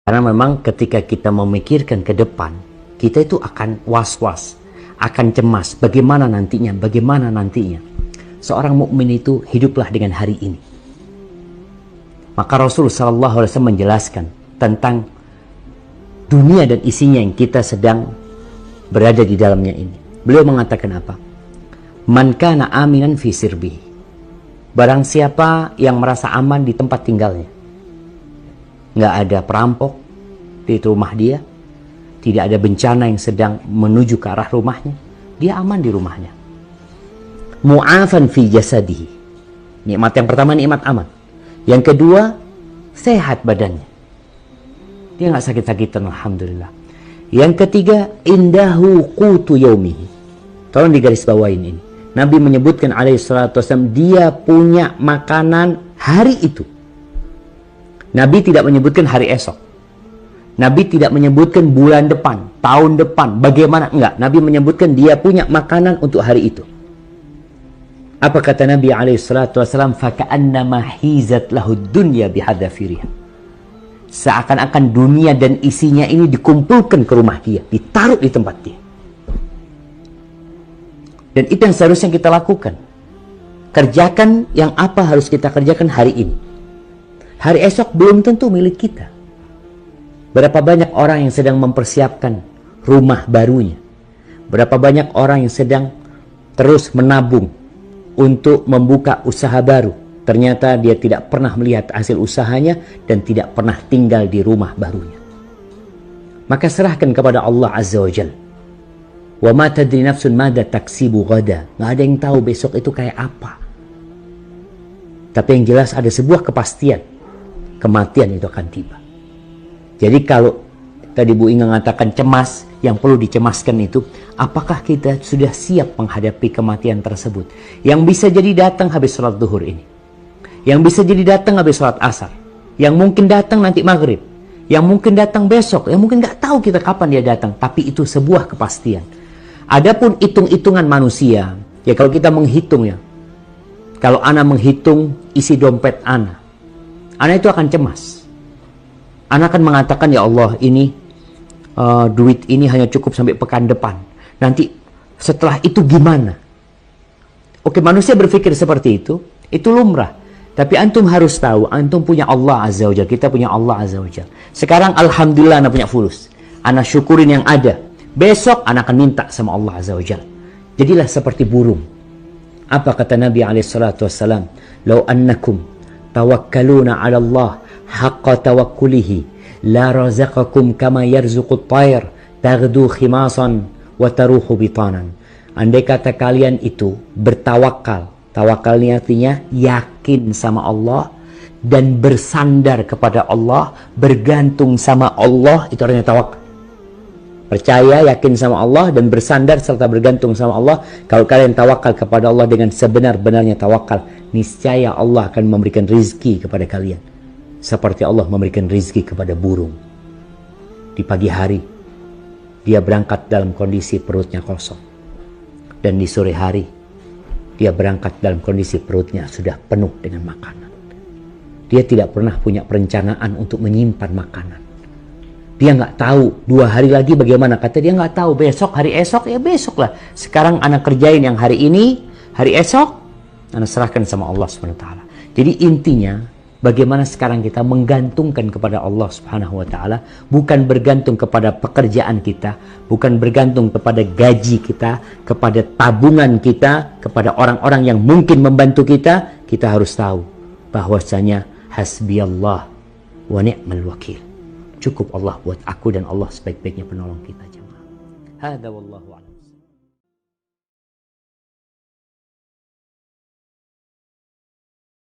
Karena memang ketika kita memikirkan ke depan, kita itu akan was-was, akan cemas, bagaimana nantinya. Seorang mukmin itu hiduplah dengan hari ini. Maka Rasul SAW menjelaskan tentang dunia dan isinya yang kita sedang berada di dalamnya ini. Beliau mengatakan apa? Man kana aminan fi sirbihi. Barang siapa yang merasa aman di tempat tinggalnya, nggak ada perampok di rumah dia, tidak ada bencana yang sedang menuju ke arah rumahnya, dia aman di rumahnya. Mu'afan fi jasadihi. Nikmat yang pertama, nikmat aman. Yang kedua, sehat badannya, dia nggak sakit-sakitan, alhamdulillah. Yang ketiga, indahu qutu yaumihi. Tolong digaris bawain ini. Nabi menyebutkan alaihissalam, dia punya makanan hari itu. Nabi tidak menyebutkan hari esok. Nabi tidak menyebutkan bulan depan, tahun depan, bagaimana, enggak. Nabi menyebutkan dia punya makanan untuk hari itu. Apa kata Nabi alaihissalam? Faka'annama hizat lahud dunya bihadafiriha. Seakan-akan dunia dan isinya ini dikumpulkan ke rumah dia, ditaruh di tempat dia. Dan itu yang seharusnya kita lakukan. Kerjakan yang apa harus kita kerjakan hari ini. Hari esok belum tentu milik kita. Berapa banyak orang yang sedang mempersiapkan rumah barunya. Berapa banyak orang yang sedang terus menabung untuk membuka usaha baru. Ternyata dia tidak pernah melihat hasil usahanya dan tidak pernah tinggal di rumah barunya. Maka serahkan kepada Allah Azza wa Jalla. Wa ma tadri nafsun mada taksibu gada. Nggak ada yang tahu besok itu kayak apa. Tapi yang jelas ada sebuah kepastian. Kematian itu akan tiba. Jadi kalau tadi Bu Inga mengatakan cemas, yang perlu dicemaskan itu, apakah kita sudah siap menghadapi kematian tersebut? Yang bisa jadi datang habis sholat duhur ini. Yang bisa jadi datang habis sholat asar. Yang mungkin datang nanti maghrib. Yang mungkin datang besok. Yang mungkin nggak tahu kita kapan dia datang. Tapi itu sebuah kepastian. Adapun hitung-hitungan manusia, ya kalau kita menghitung ya, kalau ana menghitung isi dompet ana itu akan cemas. Ana akan mengatakan, ya Allah, ini duit ini hanya cukup sampai pekan depan. Nanti setelah itu gimana? Oke, manusia berpikir seperti itu lumrah. Tapi antum harus tahu, antum punya Allah Azza wa Jalla, kita punya Allah Azza wa Jalla. Sekarang alhamdulillah ana punya fulus. Ana syukurin yang ada. Besok anak akan minta sama Allah Azza wa Jalla. Jadilah seperti burung. Apa kata Nabi alaihissalam? Lau annakum tawakkaluna ala Allah haqqa tawakkulihi la razaqakum kama yarzuqut tayr taghdu khimasan wa taruhu bitanan. Andai kata kalian itu bertawakal. Tawakal ini artinya yakin sama Allah dan bersandar kepada Allah, bergantung sama Allah, itu artinya tawakal. Percaya, yakin sama Allah, dan bersandar serta bergantung sama Allah. Kalau kalian tawakal kepada Allah dengan sebenar-benarnya tawakal, niscaya Allah akan memberikan rizki kepada kalian. Seperti Allah memberikan rizki kepada burung. Di pagi hari, dia berangkat dalam kondisi perutnya kosong. Dan di sore hari, dia berangkat dalam kondisi perutnya sudah penuh dengan makanan. Dia tidak pernah punya perencanaan untuk menyimpan makanan. Dia nggak tahu 2 hari lagi bagaimana. Kata dia nggak tahu, besok, hari esok, ya besok lah. Sekarang anak kerjain yang hari ini, hari esok, anak serahkan sama Allah SWT. Jadi intinya, bagaimana sekarang kita menggantungkan kepada Allah SWT. Bukan bergantung kepada pekerjaan kita, bukan bergantung kepada gaji kita, kepada tabungan kita, kepada orang-orang yang mungkin membantu kita. Kita harus tahu bahwasanya hasbiyallah wa ni'mal wakil. Cukup Allah buat aku dan Allah sebaik-baiknya penolong kita, jemaah. Hada wallahu a'lam.